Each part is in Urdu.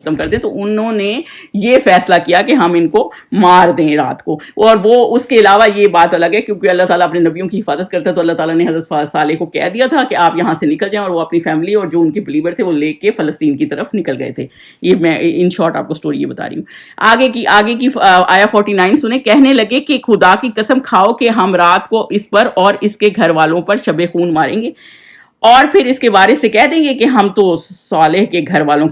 ختم کر دیں، تو انہوں نے یہ فیصلہ کیا کہ ہم ان کو مار دیں رات کو. اور وہ اس کے علاوہ یہ بات الگ ہے کیونکہ اللہ تعالیٰ اپنے نبیوں کی حفاظت کرتا ہے، تو اللہ تعالیٰ نے حضرت صالح کو کہہ دیا تھا کہ آپ یہاں سے نکل جائیں، اور وہ اپنی فیملی اور جو ان کے بلیور تھے وہ لے کے فلسطین کی طرف نکل گئے تھے. یہ میں ان شارٹ آپ کو سٹوری یہ بتا رہی ہوں. آگے کی آیا 49 سنیں. کہنے لگے کہ خدا کی قسم کھاؤ کہ ہم رات کو اس پر اور اس کے گھر والوں پر شب خون ماریں گے، اور پھر اس کے وارث سے کہہ دیں گے کہ ہم تو صالح کے گھر والوں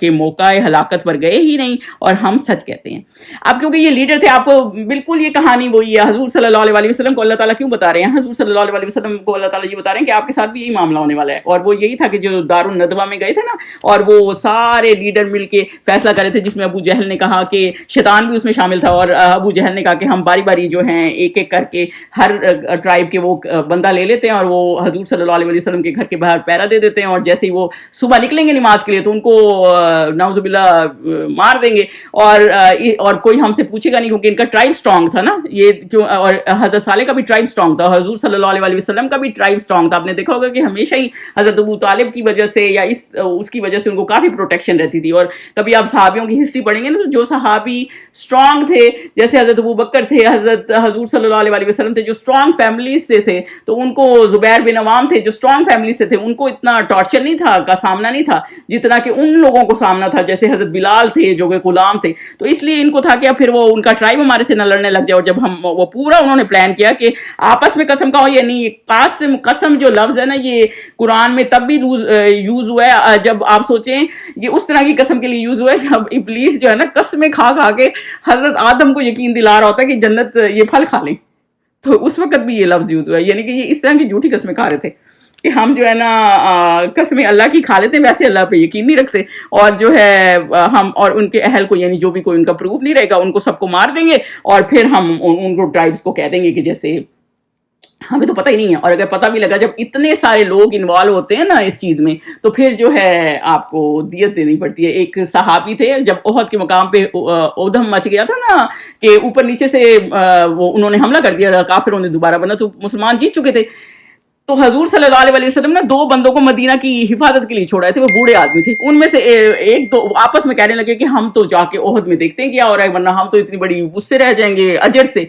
کے موقع ہلاکت پر گئے ہی نہیں، اور ہم سچ کہتے ہیں. اب کیونکہ یہ لیڈر تھے، آپ کو بالکل یہ کہانی وہی ہے. حضور صلی اللہ علیہ وسلم کو اللہ تعالیٰ کیوں بتا رہے ہیں؟ حضور صلی اللہ علیہ وسلم کو اللہ تعالیٰ یہ بتا رہے ہیں کہ آپ کے ساتھ بھی یہی معاملہ ہونے والا ہے. اور وہ یہی تھا کہ جو دار الندوہ میں گئے تھے نا، اور وہ سارے لیڈر مل کے فیصلہ کر رہے تھے، جس میں ابو جہل نے کہا کہ شیطان بھی اس میں شامل تھا، اور ابو جہل نے کہا کہ ہم باری باری جو ہیں ایک ایک کر کے ہر ٹرائب کے وہ بندہ لے لیتے ہیں، اور وہ حضور صلی اللہ علیہ وسلم کے گھر کے باہر پیرا دے دیتے ہیں، اور جیسے ہی وہ صبح نکلیں گے نماز کے لیے تو ان کو نعوذ باللہ مار دیں گے. اور کوئی ہم سے پوچھے گا نہیں، کیونکہ ان کا ٹرائب سٹرونگ تھا نا. یہ کیوں؟ اور حضرت صالح کا بھی ٹرائب سٹرونگ تھا، حضور صلی اللہ علیہ وسلم کا بھی ٹرائب سٹرونگ تھا. آپ نے دیکھا ہوگا کہ ہمیشہ ہی حضرت ابو طالب کی وجہ سے یا اس کی وجہ سے ان کو کافی پروٹیکشن رہتی تھی. اور کبھی آپ صحابیوں کی ہسٹری پڑھیں گے نا، تو جو صحابی سٹرونگ تھے، جیسے حضرت ابو بکر تھے، حضرت حضور صلی اللہ علیہ وسلم تھے، جو سٹرونگ فیملیز سے تھے، تو ان کو زبیر بن عوام تھے جو سٹرونگ فیملی سے تھے، ان کو اتنا ٹارچر نہیں تھا، کا سامنا نہیں تھا جتنا کہ ان لوگوں کو سامنا تھا، جیسے حضرت بلال تھے جو کہ غلام تھے. تو اس لیے ان کو تھا کہ پھر وہ ان کا ٹرائب ہمارے سے نہ لڑنے لگ جائے. اور جب ہم وہ پورا انہوں نے پلان کیا کہ آپس میں قسم کھاؤ، یعنی قسم جو لفظ ہے نا، یہ قرآن میں تب بھی یوز ہوا ہے، جب آپ سوچیں یہ اس طرح کی قسم کے لیے یوز ہوا ہے جب ابلیس جو ہے نا قسمیں کھا کھا کے حضرت آدم کو یقین دلا رہا ہوتا ہے کہ جنت یہ پھل کھا لیں. تو اس وقت بھی یہ لفظ یوز ہوا ہے، یعنی کہ یہ اس طرح کی جھوٹی قسمیں کھا رہے تھے کہ ہم جو ہے نا قسمیں اللہ کی کھا لیتے ہیں، ویسے اللہ پہ یقین نہیں رکھتے، اور جو ہے ہم اور ان کے اہل کو، یعنی جو بھی کوئی ان کا پروف نہیں رہے گا، ان کو سب کو مار دیں گے، اور پھر ہم ان کو ٹرائبس کو کہہ دیں گے کہ جیسے ہمیں تو پتہ ہی نہیں ہے. اور اگر پتہ بھی لگا، جب اتنے سارے لوگ انوالو ہوتے ہیں نا اس چیز میں، تو پھر جو ہے آپ کو دیت دینی پڑتی ہے. ایک صحابی تھے، جب احد کے مقام پہ اودھم مچ گیا تھا نا کہ اوپر نیچے سے وہ انہوں نے حملہ کر دیا، کافروں نے دوبارہ بنا، تو مسلمان جیت چکے تھے. تو حضور صلی اللہ علیہ وسلم نے 2 بندوں کو مدینہ کی حفاظت کے لیے چھوڑائے تھے. وہ بوڑھے آدمی تھے. ان میں سے ایک دو آپس میں کہنے لگے کہ ہم تو جا کے احد میں دیکھتے ہیں کیا ہو رہا ہے، ورنہ ہم تو اتنی بڑی اس سے رہ جائیں گے اجر سے.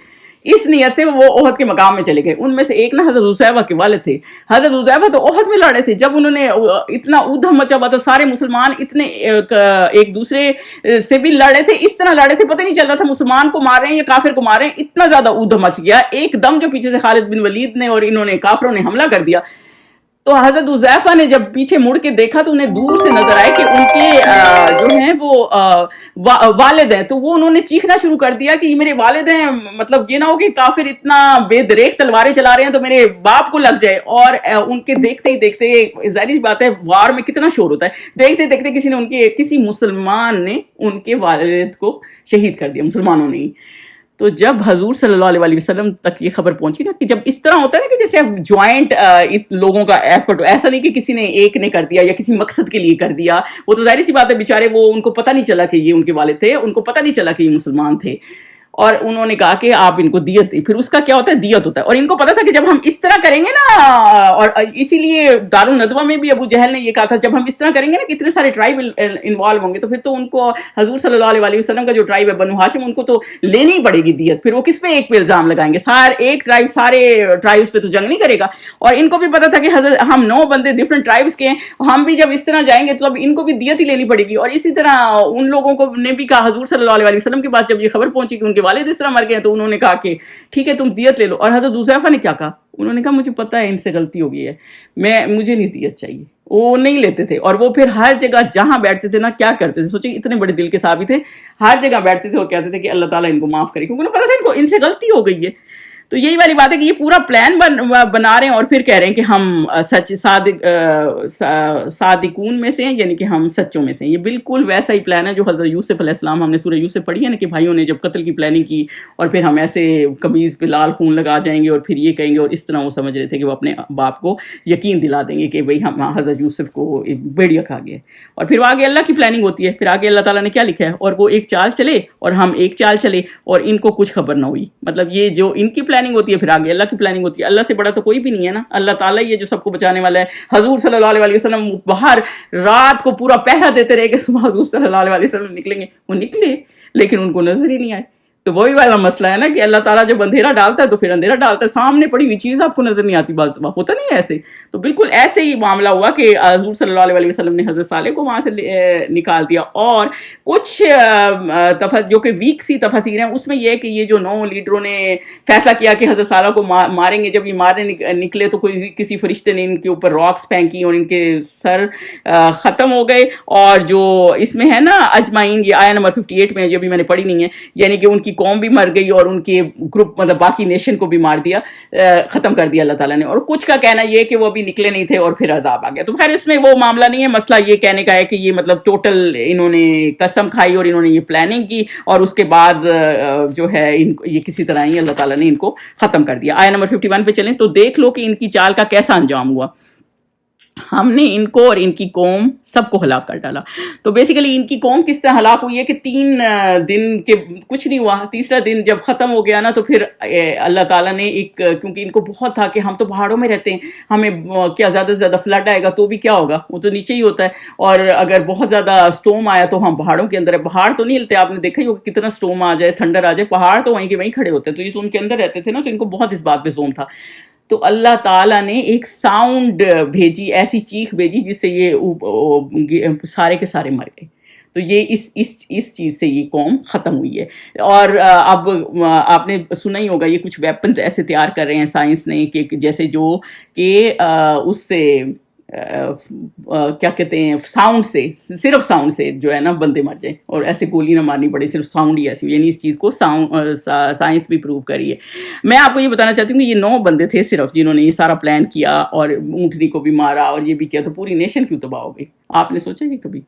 اس نیت سے وہ احد کے مقام میں چلے گئے. ان میں سے ایک نا حضرت حذیفہ کے والد تھے. حضرت حذیفہ تو احد میں لڑے تھے. جب انہوں نے اتنا ادھم مچا ہوا تھا، سارے مسلمان اتنے ایک دوسرے سے بھی لڑے تھے، اس طرح لڑے تھے پتہ نہیں چل رہا تھا مسلمان کو مار رہے ہیں یا کافر کو مار رہے ہیں. اتنا زیادہ ادھم مچ گیا ایک دم، جو پیچھے سے خالد بن ولید نے اور انہوں نے کافروں نے حملہ کر دیا. تو حضرت حذیفہ نے جب پیچھے مڑ کے دیکھا تو انہیں دور سے نظر آئے کہ ان کے جو ہیں وہ والد ہیں. تو وہ انہوں نے چیخنا شروع کر دیا کہ یہ میرے والد ہیں، مطلب یہ نہ ہو کہ کافر اتنا بے دریغ تلواریں چلا رہے ہیں تو میرے باپ کو لگ جائے. اور ان کے دیکھتے ہی دیکھتے، ظاہر سی بات ہے وار میں کتنا شور ہوتا ہے، دیکھتے دیکھتے کسی مسلمان نے ان کے والد کو شہید کر دیا، مسلمانوں نے ہی. تو جب حضور صلی اللہ علیہ وسلم تک یہ خبر پہنچی نا، کہ جب اس طرح ہوتا ہے نا کہ جیسے اب جوائنٹ لوگوں کا ایفرٹ، ایسا نہیں کہ کسی نے ایک نے کر دیا یا کسی مقصد کے لیے کر دیا. وہ تو ظاہر سی بات ہے بیچارے، وہ ان کو پتہ نہیں چلا کہ یہ ان کے والد تھے، ان کو پتہ نہیں چلا کہ یہ مسلمان تھے. اور انہوں نے کہا کہ آپ ان کو دیت دیں. پھر اس کا کیا ہوتا ہے؟ دیت ہوتا ہے. اور ان کو پتا تھا کہ جب ہم اس طرح کریں گے نا، اور اسی لیے دار الندوہ میں بھی ابو جہل نے یہ کہا تھا، جب ہم اس طرح کریں گے نا کہ اتنے سارے ٹرائب انوالو ہوں گے، تو پھر تو ان کو حضور صلی اللہ علیہ وسلم کا جو ٹرائب ہے بنو ہاشم، ان کو تو لینی پڑے گی دیت. پھر وہ کس پہ ایک پہ الزام لگائیں گے؟ ایک ٹرائب سارے ٹرائبس پہ تو جنگ نہیں کرے گا. اور ان کو بھی پتا تھا کہ ہم 9 بندے ڈفرنٹ ٹرائبس کے ہیں، ہم بھی جب اس طرح جائیں گے تو اب ان کو بھی دیت ہی لینی پڑے گی. اور اسی طرح ان لوگوں کو نے بھی کہا، حضور صلی اللہ علیہ وسلم کے پاس جب یہ خبر پہنچی کہ ان کے والد اس طرح مر گئے، تو انہوں نے کہا کہ ٹھیک ہے تم دیت لے لو. اور حضرت حذیفہ نے کیا کہا؟ انہوں نے کہا مجھے پتا ہے ان سے غلطی ہو گئی ہے، مجھے نہیں دیت چاہیے. وہ نہیں لیتے تھے. اور وہ پھر ہر جگہ جہاں بیٹھتے تھے نا، کیا کرتے تھے سوچیں، اتنے بڑے دل کے صحابی تھے، ہر جگہ بیٹھتے تھے اور کہتے تھے کہ اللہ تعالیٰ ان کو معاف کرے، کیونکہ انہیں پتا تھا ان سے غلطی ہو گئی ہے. تو یہی والی بات ہے کہ یہ پورا پلان بنا رہے ہیں اور پھر کہہ رہے ہیں کہ ہم صادقون میں سے ہیں، یعنی کہ ہم سچوں میں سے ہیں. یہ بالکل ویسا ہی پلان ہے جو حضرت یوسف علیہ السلام، ہم نے سورہ یوسف پڑھی ہے نا، کہ بھائیوں نے جب قتل کی پلاننگ کی اور پھر ہم ایسے قمیض پہ لال خون لگا جائیں گے اور پھر یہ کہیں گے، اور اس طرح وہ سمجھ رہے تھے کہ وہ اپنے باپ کو یقین دلا دیں گے کہ بھئی ہم حضرت یوسف کو بھیڑیا کھا گیا. اور پھر آگے اللہ کی پلاننگ ہوتی ہے. پھر آگے اللہ تعالیٰ نے کیا لکھا ہے، اور وہ ایک چال چلے اور ہم ایک چال چلے اور ان کو کچھ خبر نہ ہوئی. مطلب یہ جو ان کی پلاننگ ہوتی ہے, پھر آگے اللہ کی پلاننگ ہوتی ہے. اللہ سے بڑا تو کوئی بھی نہیں ہے نا, اللہ تعالیٰ ہی ہے جو سب کو بچانے والا ہے. حضور صلی اللہ علیہ وسلم باہر رات کو پورا پہرا دیتے رہے کہ صبح حضور صلی اللہ علیہ وسلم نکلیں گے, وہ نکلے لیکن ان کو نظر ہی نہیں آئے. تو وہی والا مسئلہ ہے نا کہ اللہ تعالیٰ جب اندھیرا ڈالتا ہے تو پھر اندھیرا ڈالتا ہے, سامنے پڑی ہوئی چیز آپ کو نظر نہیں آتی, بعض ہوتا نہیں ہے ایسے. تو بالکل ایسے ہی معاملہ ہوا کہ حضور صلی اللہ علیہ وسلم نے حضرت صالح کو وہاں سے نکال دیا. اور کچھ جو کہ ویک سی تفسیر ہیں اس میں یہ کہ یہ جو 9 لیڈروں نے فیصلہ کیا کہ حضرت صالح کو ماریں گے, جب یہ مارنے نکلے تو کسی فرشتے نے ان کے اوپر راکس پھینکی اور ان کے سر ختم ہو گئے. اور جو اس میں ہے نا اجمعین, یہ آیا نمبر 58 میں, جو بھی میں نے پڑھی نہیں ہے, یعنی کہ ان کی قوم بھی مر گئی اور ان کے گروپ مطلب باقی نیشن کو بھی مار دیا, ختم کر دیا اللہ تعالیٰ نے. اور کچھ کا کہنا یہ کہ وہ ابھی نکلے نہیں تھے اور پھر عذاب آ گیا. تو خیر اس میں وہ معاملہ نہیں ہے, مسئلہ یہ کہنے کا ہے کہ یہ مطلب ٹوٹل انہوں نے قسم کھائی اور انہوں نے یہ پلاننگ کی اور اس کے بعد جو ہے یہ کسی طرح ہی اللہ تعالیٰ نے ان کو ختم کر دیا. آیا نمبر 51 پہ چلیں تو دیکھ لو کہ ان کی چال کا کیسا انجام ہوا. ہم نے ان کو اور ان کی قوم سب کو ہلاک کر ڈالا. تو بیسیکلی ان کی قوم کس طرح ہلاک ہوئی ہے کہ 3 دن کے کچھ نہیں ہوا, تیسرا دن جب ختم ہو گیا نا تو پھر اللہ تعالیٰ نے ایک, کیونکہ ان کو بہت تھا کہ ہم تو پہاڑوں میں رہتے ہیں, ہمیں کیا زیادہ سے زیادہ فلڈ آئے گا تو بھی کیا ہوگا, وہ تو نیچے ہی ہوتا ہے, اور اگر بہت زیادہ اسٹورم آیا تو ہم پہاڑوں کے اندر ہے, پہاڑ تو نہیں ہلتے. آپ نے دیکھا ہی ہوگا کتنا اسٹورم آ جائے, تھنڈر آ جائے, پہاڑ تو وہیں کے وہیں کھڑے ہوتے ہیں. تو یہ تو ان کے اندر رہتے تھے نا, تو ان کو بہت اس بات پہ زوم تھا. تو اللہ تعالیٰ نے ایک ساؤنڈ بھیجی, ایسی چیخ بھیجی جس سے یہ سارے کے سارے مر گئے. تو یہ اس چیز سے یہ قوم ختم ہوئی ہے. اور اب آپ نے سنا ہی ہوگا یہ کچھ ویپنز ایسے تیار کر رہے ہیں سائنس نے کہ جیسے جو کہ اس سے کیا کہتے ہیں ساؤنڈ سے, صرف ساؤنڈ سے جو ہے نا بندے مر جائیں, اور ایسے گولی نہ مارنی پڑے, صرف ساؤنڈ ہی ایسی, یعنی اس چیز کو سائنس بھی پروو کری ہے. میں آپ کو یہ بتانا چاہتی ہوں کہ یہ 9 بندے تھے صرف جنہوں نے یہ سارا پلان کیا اور اونٹنی کو بھی مارا اور یہ بھی کیا, تو پوری نیشن کیوں تباہ ہو گئی؟ آپ نے سوچا یہ کبھی؟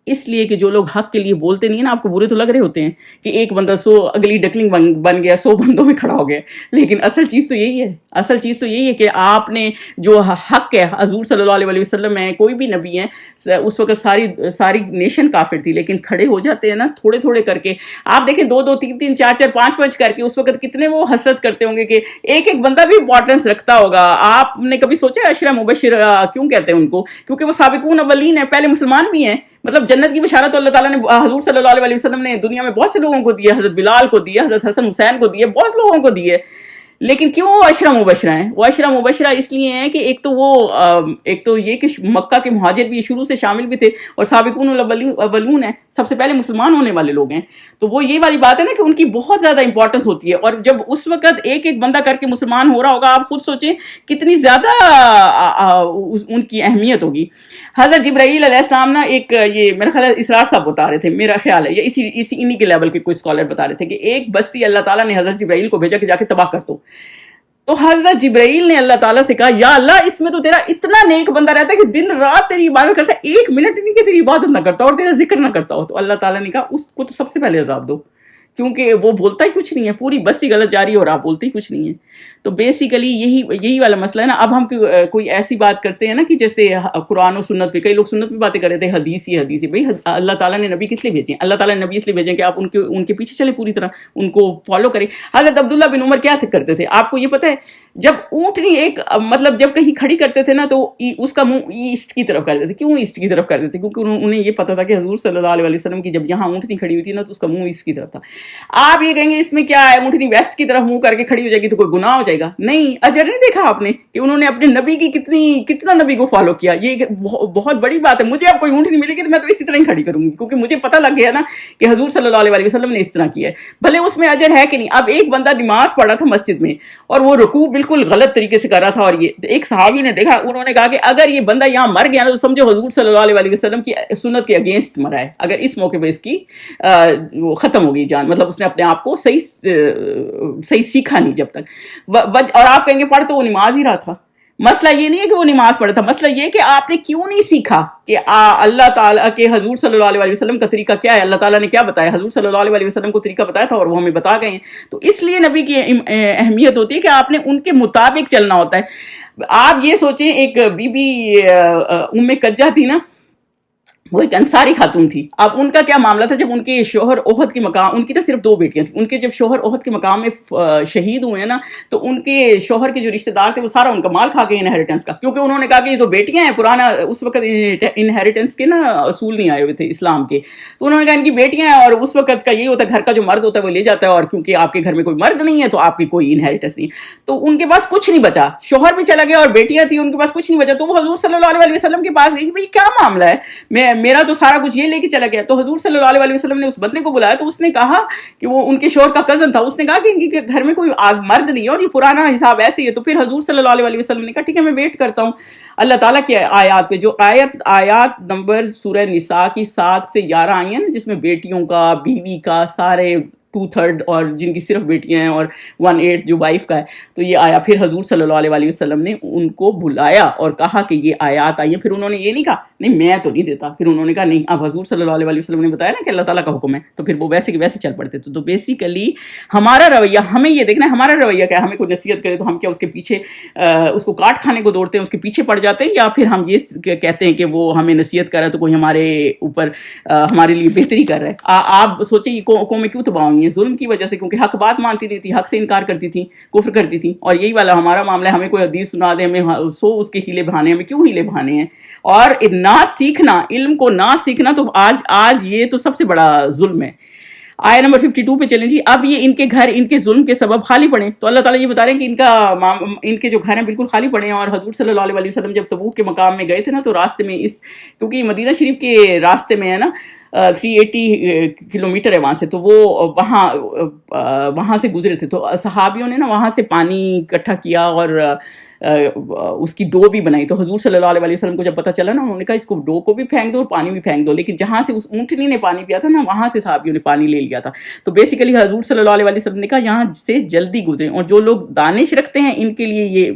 اس لیے کہ جو لوگ حق کے لیے بولتے نہیں ہیں نا, آپ کو برے تو لگ رہے ہوتے ہیں کہ ایک بندہ اگلی ڈکلنگ بن گیا, 100 بندوں میں کھڑا ہو گیا, لیکن اصل چیز تو یہی ہے. اصل چیز تو یہی ہے کہ آپ نے جو حق ہے, حضور صلی اللہ علیہ وسلم ہے, کوئی بھی نبی ہے, اس وقت ساری نیشن کافر تھی, لیکن کھڑے ہو جاتے ہیں نا تھوڑے تھوڑے کر کے. آپ دیکھیں 2 3 4 5 کر کے اس وقت کتنے وہ حسرت کرتے ہوں گے کہ ایک بندہ بھی امپورٹنس رکھتا ہوگا. آپ نے کبھی سوچا عشرہ مبشر کیوں کہتے ہیں ان کو؟ کیونکہ وہ سابقون اولین ہیں, پہلے مسلمان بھی ہیں. مطلب جنت کی بشارت اللہ تعالیٰ نے حضور صلی اللہ علیہ وسلم نے دنیا میں بہت سے لوگوں کو دی ہے, حضرت بلال کو دی ہے, حضرت حسن حسین کو دی ہے, بہت سے لوگوں کو دی ہے. لیکن کیوں وہ عشرہ مبشرہ ہیں؟ وہ عشرہ مبشرہ اس لیے ہیں کہ ایک تو یہ کہ مکہ کے مہاجر بھی شروع سے شامل بھی تھے اور سابقون الاولون ہیں, سب سے پہلے مسلمان ہونے والے لوگ ہیں. تو وہ یہ والی بات ہے نا کہ ان کی بہت زیادہ امپورٹنس ہوتی ہے, اور جب اس وقت ایک بندہ کر کے مسلمان ہو رہا ہوگا, آپ خود سوچیں کتنی زیادہ ان کی اہمیت ہوگی. حضرت جبرائیل علیہ السلام نا ایک, یہ میرا خیال ہے اسرار صاحب بتا رہے تھے, میرا خیال ہے یہ انہی کے لیول کے کوئی اسکالر بتا رہے تھے کہ ایک بستی اللہ تعالیٰ نے حضرت جبرائیل کو بھیجا کہ جا کے تباہ کر دو. تو حضرت جبرائیل نے اللہ تعالیٰ سے کہا یا اللہ اس میں تو تیرا اتنا نیک بندہ رہتا ہے کہ دن رات تیری عبادت کرتا ہے, 1 منٹ نہیں کہ تیری عبادت نہ کرتا اور تیرا ذکر نہ کرتا ہو. تو اللہ تعالیٰ نے کہا اس کو تو سب سے پہلے عذاب دو, کیونکہ وہ بولتا ہی کچھ نہیں ہے, پوری بستی غلط جاری ہے اور آپ بولتے ہی کچھ نہیں ہے. تو بیسیکلی یہی والا مسئلہ ہے نا. اب ہم کوئی ایسی بات کرتے ہیں نا کہ جیسے قرآن و سنت پہ, کئی لوگ سنت پہ باتیں کر رہے تھے, حدیث ہی بھائی اللہ تعالیٰ نے نبی کس لیے بھیجے ہیں؟ اللہ تعالیٰ نے نبی اس لیے بھیجے کہ آپ ان کے پیچھے چلیں, پوری طرح ان کو فالو کریں. حضرت عبداللہ بن عمر کیا کرتے تھے آپ کو یہ پتہ ہے؟ جب اونٹنی ایک مطلب جب کہیں کھڑی کرتے تھے نا تو اس کا منہ ایسٹ کی طرف کرتے تھے. کیوں ایسٹ کی طرف کرتے تھے؟ کیونکہ انہیں یہ پتا تھا کہ حضور صلی اللہ علیہ وسلم کی جب یہاں اونٹنی کھڑی ہوئی تھی نا تو اس کا منہ ایسٹ کی طرف تھا. آپ یہ کہیں گے اس میں کیا ہے, اونٹنی ویسٹ کی طرف منہ کر کے کھڑی ہو جائے گی تو کوئی گناہ ہو جائے گا؟ نہیں. اجر نہیں دیکھا آپ نے کہ انہوں نے اپنے نبی کی کتنا نبی کو فالو کیا؟ یہ بہت بڑی بات ہے. مجھے اب کوئی اونٹنی ملے گی تو میں تو اسی طرح ہی کھڑی کروں گی, کیونکہ مجھے پتہ لگ گیا نا کہ حضور صلی اللہ علیہ وسلم نے اس طرح کیا ہے, بھلے اس میں اجر ہے کہ نہیں. اب ایک بندہ نماز پڑھا تھا مسجد میں اور وہ رکوع بالکل غلط طریقے سے کر رہا تھا, اور یہ ایک صحابی نے دیکھا, انہوں نے کہا کہ اگر یہ بندہ یہاں مر گیا نا تو سمجھو حضور صلی اللہ علیہ وسلم کی سنت کے اگینسٹ مرا ہے. اگر اس موقع پہ اس کی ختم ہو گئی جان, مطلب اس نے اپنے آپ کو صحیح سیکھا نہیں جب تک. اور آپ کہیں گے پڑھ تو وہ نماز ہی رہا تھا. مسئلہ یہ نہیں ہے کہ وہ نماز پڑھا تھا, مسئلہ یہ کہ آپ نے کیوں نہیں سیکھا کہ اللہ تعالیٰ کے حضور صلی اللہ علیہ وسلم کا طریقہ کیا ہے, اللہ تعالیٰ نے کیا بتایا, حضور صلی اللہ علیہ وسلم کو طریقہ بتایا تھا اور وہ ہمیں بتا گئے ہیں. تو اس لیے نبی کی اہمیت ہوتی ہے کہ آپ نے ان کے مطابق چلنا ہوتا ہے. آپ یہ سوچیں ایک بی بی ام کجہ تھی نا, وہ ایک انصاری خاتون تھی. اب ان کا کیا معاملہ تھا, جب ان کے شوہر احد کے مقام, ان کی تو صرف 2 بیٹیاں تھیں, ان کے جب شوہر احد کے مقام میں شہید ہوئے ہیں نا, تو ان کے شوہر کے جو رشتہ دار تھے وہ سارا ان کا مال کھا گئے انہیریٹنس کا, کیونکہ انہوں نے کہا کہ یہ تو بیٹیاں ہیں, پرانا اس وقت انہیریٹنس کے نا اصول نہیں آئے ہوئے تھے اسلام کے, تو انہوں نے کہا ان کی بیٹیاں ہیں, اور اس وقت کا یہ ہوتا ہے گھر کا جو مرد ہوتا ہے وہ لے جاتا ہے, اور کیونکہ آپ کے گھر میں کوئی مرد نہیں ہے تو آپ کی کوئی انہیریٹنس نہیں, تو ان کے پاس کچھ نہیں بچا, شوہر بھی چلا گیا اور بیٹیاں تھیں ان کے پاس کچھ نہیں بچا. تو وہ حضور صلی اللہ علیہ وسلم کے پاس گئی کہ بھئی کیا معاملہ ہے, میرا تو سارا کچھ یہ لے کے چلا گیا. تو حضور صلی اللہ علیہ وسلم نے اس بندے کو بلایا, تو اس نے کہا کہ وہ ان کے شوہر کا کزن تھا, اس نے کہا کہ ان کے گھر میں کوئی مرد نہیں ہے اور یہ پرانا حساب ایسے ہی ہے. تو پھر حضور صلی اللہ علیہ وسلم نے کہا ٹھیک ہے میں ویٹ کرتا ہوں اللہ تعالیٰ کی آیات پہ, جو آیات نمبر سورہ نساء کی 7 سے 11 آئی ہیں نا, جس میں بیٹیوں کا, بیوی کا, سارے 2/3 اور جن کی صرف بیٹیاں ہیں اور 1/8 جو وائف کا ہے. تو یہ آیا, پھر حضور صلی اللہ علیہ وسلم نے ان کو بلایا اور کہا کہ یہ آیات آئی ہیں. پھر انہوں نے یہ نہیں کہا نہیں میں تو نہیں دیتا, پھر انہوں نے کہا نہیں, اب حضور صلی اللہ علیہ وسلم نے بتایا نا کہ اللہ تعالیٰ کا حکم ہے, تو پھر وہ ویسے کے ویسے چل پڑتے تھے. تو بیسیکلی ہمارا رویہ, ہمیں یہ دیکھنا ہے ہمارا رویہ کیا ہے. ہمیں کوئی نصیحت کرے تو ہم کیا اس کے پیچھے اس کو کاٹ کھانے کو دوڑتے ہیں, اس کے پیچھے پڑ جاتے ہیں, یا پھر ہم یہ کہتے ہیں کہ وہ ہمیں نصیحت کر رہا ہے تو کوئی ہمارے اوپر ہمارے لیے بہتری کر رہا ہے. آپ سوچیں یہ قومیں کیوں تباہ ہوئی ہیں, ظلم کی وجہ سے, کیونکہ حق بات مانتی نہیں تھی, حق سے انکار کرتی تھی, کفر کرتی تھی. اور یہی والا ہمارا معاملہ ہے, ہمیں کوئی حدیث سنا دے, ہمیں اس کے ہیلے بہانے, ہمیں کیوں ہیلے بہانے ہیں. اور نہ سیکھنا, علم کو نہ سیکھنا, تو آج یہ تو سب سے بڑا ظلم ہے. آیت نمبر 52 پہ چلیں جی. اب یہ ان کے گھر ان کے ظلم کے سبب خالی پڑے, تو اللہ تعالیٰ یہ بتا رہے ہیں کہ ان کے جو گھر ہیں بالکل خالی پڑے ہیں. اور حضور صلی اللہ علیہ وسلم جب تبوک کے مقام میں گئے تھے نا, تو راستے میں کیونکہ مدینہ شریف کے راستے میں ہے نا 380 کلومیٹر ہے وہاں سے, تو وہ وہاں سے گزرے تھے. تو صحابیوں نے نا وہاں سے پانی اکٹھا کیا اور اس کی ڈو بھی بنائی. تو حضور صلی اللہ علیہ وسلم کو جب پتہ چلا نا, انہوں نے کہا اس کو ڈو کو بھی پھینک دو اور پانی بھی پھینک دو. لیکن جہاں سے اس اونٹنی نے پانی پیا تھا نا, وہاں سے صحابیوں نے پانی لے لیا تھا. تو بیسیکلی حضور صلی اللہ علیہ وسلم نے کہا یہاں سے جلدی گزریں, اور جو لوگ دانش رکھتے ہیں ان کے لیے یہ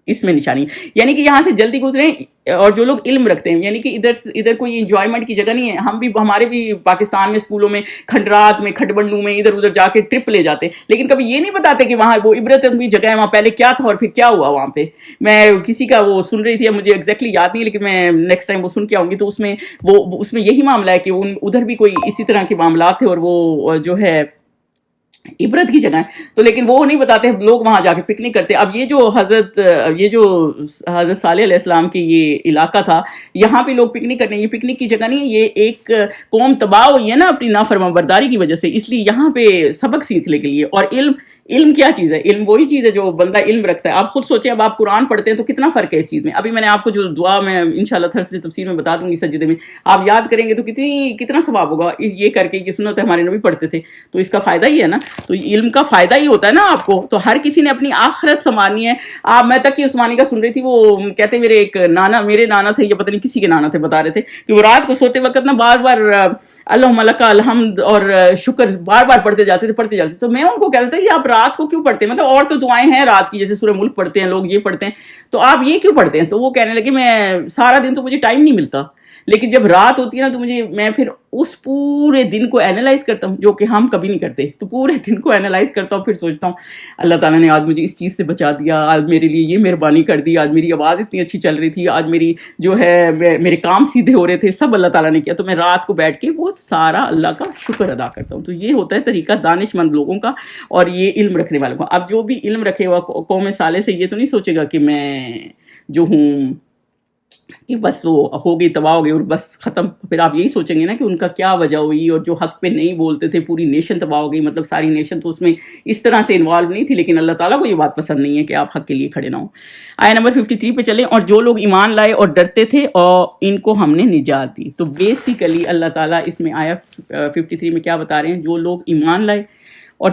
اس میں نشانی, یعنی کہ یہاں سے جلدی گزریں. اور جو لوگ علم رکھتے ہیں, یعنی کہ ادھر کوئی انجوائمنٹ کی جگہ نہیں ہے. ہم بھی, ہمارے بھی پاکستان میں اسکولوں میں کھنڈرات میں, کھٹ بنڈو میں, ادھر ادھر جا کے ٹرپ لے جاتے, لیکن کبھی یہ نہیں بتاتے کہ وہاں وہ عبرت کی جگہ ہے, وہاں پہلے کیا تھا اور پھر کیا ہوا وہاں پہ. میں کسی کا وہ سن رہی تھی, مجھے ایگزیکٹلی یاد نہیں, لیکن میں نیکسٹ ٹائم وہ سن کے آؤں گی. تو اس میں یہی معاملہ ہے کہ ادھر بھی کوئی اسی طرح کے معاملات تھے, اور وہ جو ہے عبرت کی جگہ ہے. تو لیکن وہ نہیں بتاتے, لوگ وہاں جا کے پکنک کرتے. اب یہ جو حضرت صالح علیہ السلام کی یہ علاقہ تھا, یہاں پہ لوگ پکنک کرنے, یہ پکنک کی جگہ نہیں ہے. یہ ایک قوم تباہ ہوئی ہے نا اپنی نافرمانبرداری کی وجہ سے, اس لیے یہاں پہ سبق سیکھنے کے لیے. اور علم کیا چیز ہے؟ علم وہی چیز ہے جو بندہ علم رکھتا ہے. آپ خود سوچیں, اب آپ قرآن پڑھتے ہیں تو کتنا فرق ہے اس چیز میں. ابھی میں نے آپ کو جو دعا میں انشاءاللہ تھرسڈے تفسیر میں بتا دوں گی سجدے میں, آپ یاد کریں گے تو کتنا ثواب ہوگا یہ کر کے. یہ سنت ہمارے نبی پڑھتے تھے, تو اس کا فائدہ ہی ہے نا. تو علم کا فائدہ ہی ہوتا ہے نا آپ کو. تو ہر کسی نے اپنی آخرت سنوارنی ہے. میں تقی عثمانی کا سن رہی تھی, وہ کہتے میرے نانا تھے, یا پتہ نہیں کسی کے نانا تھے, بتا رہے تھے کہ وہ رات کو سوتے وقت نا بار بار اللہم لک الحمد اور شکر بار بار پڑھتے جاتے تھے. تو میں ان کو کہتا تھا یہ آپ رات کو کیوں پڑھتے ہیں, مطلب اور تو دعائیں ہیں رات کی, جیسے سورہ ملک پڑھتے ہیں لوگ, یہ پڑھتے ہیں, تو آپ یہ کیوں پڑھتے ہیں؟ تو وہ کہنے لگے میں سارا دن تو مجھے ٹائم نہیں ملتا, لیکن جب رات ہوتی ہے نا تو میں پھر اس پورے دن کو اینالائز کرتا ہوں, جو کہ ہم کبھی نہیں کرتے. تو پورے دن کو اینالائز کرتا ہوں, پھر سوچتا ہوں اللہ تعالیٰ نے آج مجھے اس چیز سے بچا دیا, آج میرے لیے یہ مہربانی کر دی, آج میری آواز اتنی اچھی چل رہی تھی, آج میری جو ہے میرے کام سیدھے ہو رہے تھے, سب اللہ تعالیٰ نے کیا. تو میں رات کو بیٹھ کے وہ سارا اللہ کا شکر ادا کرتا ہوں. تو یہ ہوتا ہے طریقہ دانش مند لوگوں کا اور یہ علم رکھنے والوں کا. اب جو بھی علم رکھے ہوا قوم صالح سے یہ تو نہیں سوچے گا کہ میں جو ہوں کہ بس وہ ہو گئی, تباہ ہو گئی اور بس ختم. پھر آپ یہی سوچیں گے نا کہ ان کا کیا وجہ ہوئی, اور جو حق پہ نہیں بولتے تھے پوری نیشن تباہ ہو گئی. مطلب ساری نیشن تو اس میں اس طرح سے انوالو نہیں تھی, لیکن اللہ تعالیٰ کو یہ بات پسند نہیں ہے کہ آپ حق کے لیے کھڑے نہ ہوں. آیت نمبر 53 پہ چلیں. اور جو لوگ ایمان لائے اور ڈرتے تھے اور ان کو ہم نے نجات دی. تو بیسیکلی اللہ تعالیٰ اس میں آیت 53 میں کیا بتا رہے ہیں؟ جو لوگ ایمان لائے اور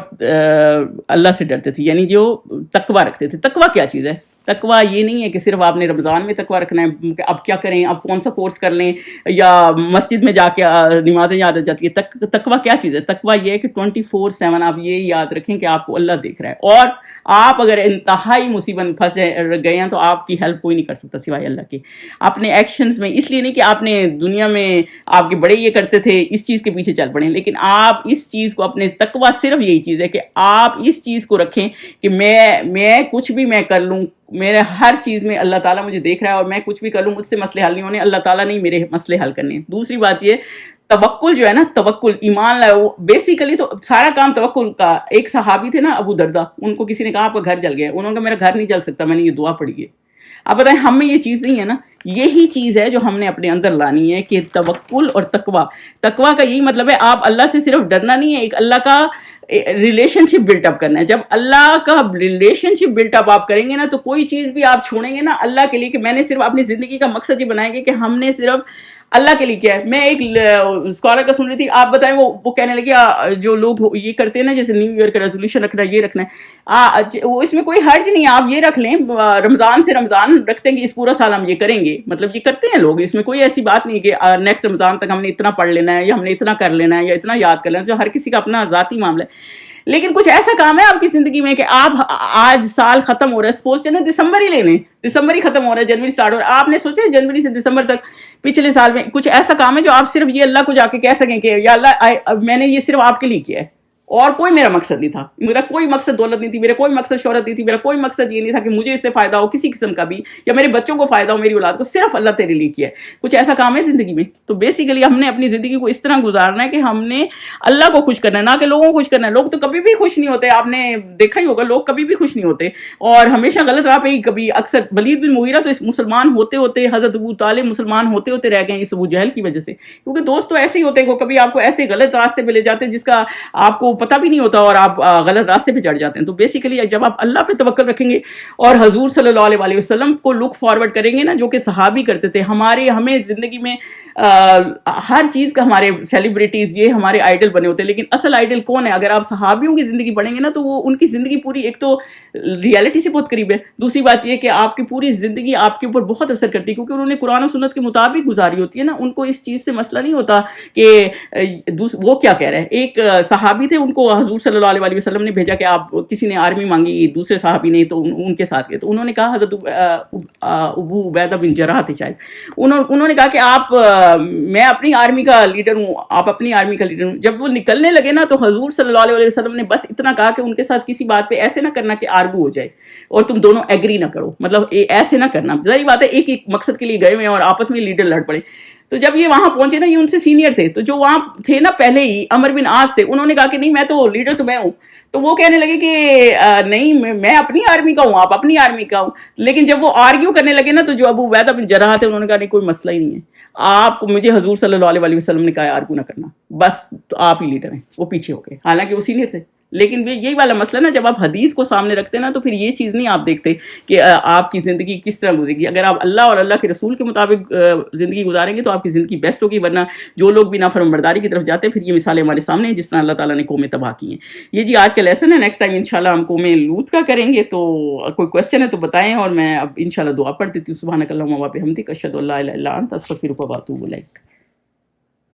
اللہ سے ڈرتے تھے, یعنی جو تقوی رکھتے تھے. تقوی کیا چیز ہے؟ تقوی یہ نہیں ہے کہ صرف آپ نے رمضان میں تقوی رکھنا ہے کہ اب کیا کریں, اب کون سا کورس کر لیں, یا مسجد میں جا کے نمازیں یاد آ جاتی ہے. تقوی کیا چیز ہے؟ تقوی یہ ہے کہ 24/7 آپ یہ یاد رکھیں کہ آپ کو اللہ دیکھ رہا ہے, اور آپ اگر انتہائی مصیبت میں پھنس گئے ہیں تو آپ کی ہیلپ کوئی نہیں کر سکتا سوائے اللہ کے. اپنے ایکشنز میں, اس لیے نہیں کہ آپ نے دنیا میں آپ کے بڑے یہ کرتے تھے اس چیز کے پیچھے چل پڑیں, لیکن آپ اس چیز کو اپنے تقوی صرف یہی چیز ہے کہ آپ اس چیز کو رکھیں کہ میں کچھ بھی میں کر لوں, میرے ہر چیز میں اللہ تعالیٰ مجھے دیکھ رہا ہے، اور میں کچھ بھی کر لوں مجھ سے مسئلے حل نہیں ہونے، اللہ تعالیٰ نے میرے مسئلے حل کرنے ہیں۔ دوسری بات یہ توکل جو ہے نا، توکل ایمان لائے، وہ بیسیکلی تو سارا کام توکل کا۔ ایک صحابی تھے نا ابو دردہ، ان کو کسی نے کہا آپ کا گھر جل گیا، انہوں نے کہا میرا گھر نہیں جل سکتا، میں نے یہ دعا پڑھی ہے۔ اب بتائیں ہم میں یہ چیز نہیں ہے نا، یہی چیز ہے جو ہم نے اپنے اندر لانی ہے کہ توکل اور تقوی۔ تقوی کا یہی مطلب ہے آپ اللہ سے صرف ڈرنا نہیں ہے، ایک اللہ کا ریلیشن شپ بلٹ اپ کرنا ہے۔ جب اللہ کا ریلیشن شپ بلٹ اپ آپ کریں گے نا، تو کوئی چیز بھی آپ چھوڑیں گے نا اللہ کے لیے، کہ میں نے صرف اپنی زندگی کا مقصد یہ بنائیں گے کہ ہم نے صرف اللہ کے لیے کیا ہے۔ میں ایک اسکالر کا سن رہی تھی، آپ بتائیں وہ کہنے لگی جو لوگ یہ کرتے ہیں نا، جیسے نیو ایئر کا ریزولوشن رکھنا ہے، یہ رکھنا ہے، وہ اس میں کوئی حرج نہیں ہے، آپ یہ رکھ لیں رمضان سے رمضان رکھتے ہیں کہ اس پورا سال ہم یہ کریں گے، مطلب یہ کرتے ہیں لوگ، اس میں کوئی ایسی بات نہیں کہ نیکسٹ رمضان تک ہم نے اتنا پڑھ لینا ہے، یا ہم نے اتنا کر لینا ہے، یا اتنا یاد کر لینا ہے، جو ہر کسی کا اپنا ذاتی معاملہ ہے۔ لیکن کچھ ایسا کام ہے آپ کی زندگی میں کہ آپ آج سال ختم ہو رہا ہے، سپوز چلیں دسمبر ہی لے لیں، دسمبر ہی ختم ہو رہا ہے، جنوری سٹارٹ ہو رہا ہے، آپ نے سوچا جنوری سے دسمبر تک پچھلے سال میں کچھ ایسا کام ہے جو آپ صرف یہ اللہ کو جا کے کہہ سکیں کہ یا اللہ میں نے یہ صرف آپ کے لیے کیا ہے، اور کوئی میرا مقصد نہیں تھا، میرا کوئی مقصد دولت نہیں تھی، میرا کوئی مقصد شہرت نہیں تھی، میرا کوئی مقصد یہ نہیں تھا کہ مجھے اس سے فائدہ ہو کسی قسم کا بھی، یا میرے بچوں کو فائدہ ہو، میری اولاد کو، صرف اللہ تیرے لیے کیا ہے۔ کچھ ایسا کام ہے زندگی میں، تو بیسیکلی ہم نے اپنی زندگی کو اس طرح گزارنا ہے کہ ہم نے اللہ کو خوش کرنا ہے، نہ کہ لوگوں کو خوش کرنا ہے۔ لوگ تو کبھی بھی خوش نہیں ہوتے، آپ نے دیکھا ہی ہوگا، لوگ کبھی بھی خوش نہیں ہوتے، اور ہمیشہ غلط راہ پہ ہی کبھی اکثر۔ ولید بن مغیرہ تو اس مسلمان ہوتے ہوتے، حضرت ابو طالب مسلمان ہوتے ہوتے رہ گئے ہیں اس ابو جہل کی وجہ سے، کیونکہ دوست تو ایسے ہی ہوتے ہیں، کبھی آپ کو ایسے غلط راستے پہ لے جاتے ہیں جس کا آپ کو پتہ بھی نہیں ہوتا، اور آپ غلط راستے پہ چڑھ جاتے ہیں۔ تو بیسیکلی جب آپ اللہ پہ توکل رکھیں گے اور حضور صلی اللہ علیہ وسلم کو لک فارورڈ کریں گے نا، جو کہ صحابی کرتے تھے، ہمیں زندگی میں ہر چیز کا، ہمارے سیلیبریٹیز یہ ہمارے آئیڈل بنے ہوتے ہیں، لیکن اصل آئیڈل کون ہے؟ اگر آپ صحابیوں کی زندگی پڑھیں گے نا، تو وہ ان کی زندگی پوری ایک تو ریالٹی سے بہت قریب ہے، دوسری بات یہ کہ آپ کی پوری زندگی آپ کے اوپر بہت اثر کرتی ہے، کیونکہ انہوں نے قرآن و سنت کے مطابق گزاری ہوتی ہے نا، ان کو اس چیز سے مسئلہ نہیں ہوتا کہ وہ کیا کہہ رہے ہیں۔ ایک صحابی تھے، ان کو حضور صلی اللہ علیہ وسلم نے بھیجا کہ آپ، کسی نے آرمی مانگی دوسرے صحابی نے، تو ان کے ساتھ گئے، تو انہوں نے کہا، حضرت ابو عبیدہ بن جراح تھے شاید، انہوں نے کہا کہ آپ، میں اپنی آرمی کا لیڈر ہوں، آپ اپنی آرمی کا لیڈر ہوں۔ جب وہ نکلنے لگے نا، تو حضور صلی اللہ علیہ وسلم نے بس اتنا کہا کہ ان کے ساتھ کسی بات پہ ایسے نہ کرنا کہ آرگو ہو جائے اور تم دونوں ایگری نہ کرو، مطلب ایسے نہ کرنا۔ ظاہر بات ہے ایک ایک مقصد کے لیے گئے ہوئے ہیں اور آپس میں لیڈر لڑ پڑے۔ تو جب یہ وہاں پہنچے نا، یہ ان سے سینئر تھے، تو جو وہاں تھے نا پہلے ہی، عمر بن عاص تھے، انہوں نے کہا کہ نہیں، میں تو لیڈر تو میں ہوں۔ تو وہ کہنے لگے کہ نہیں، میں اپنی آرمی کا ہوں، آپ اپنی آرمی کا ہوں۔ لیکن جب وہ آرگیو کرنے لگے نا، تو جو ابو عبیدہ بن جراح تھے، انہوں نے کہا نہیں، کوئی مسئلہ ہی نہیں ہے، آپ کو، مجھے حضور صلی اللہ علیہ وسلم نے کہا ہے آرگو نہ کرنا، بس تو آپ ہی لیڈر ہیں۔ وہ پیچھے ہو گئے، حالانکہ وہ سینئر تھے۔ لیکن یہی والا مسئلہ نا، جب آپ حدیث کو سامنے رکھتے ہیں نا، تو پھر یہ چیز نہیں آپ دیکھتے کہ آپ کی زندگی کس طرح گزرے گی۔ اگر آپ اللہ اور اللہ کے رسول کے مطابق زندگی گزاریں گے تو آپ کی زندگی بیسٹ ہوگی، ورنہ جو لوگ بھی نافرمانبرداری کی طرف جاتے ہیں، پھر یہ مثالیں ہمارے سامنے ہیں جس طرح اللہ تعالیٰ نے قومیں تباہ کی ہیں۔ یہ جی آج کا لیسن ہے، نیکسٹ ٹائم انشاءاللہ ہم قوم لوط کا کریں گے۔ تو کوئی کویسچن ہے تو بتائیں، اور میں اب انشاءاللہ دعا پڑھ دیتی ہوں۔ سبحانک اللہم و بحمدک، اشہد ان لا الہ الا انت، استغفرک و اتوب الیک۔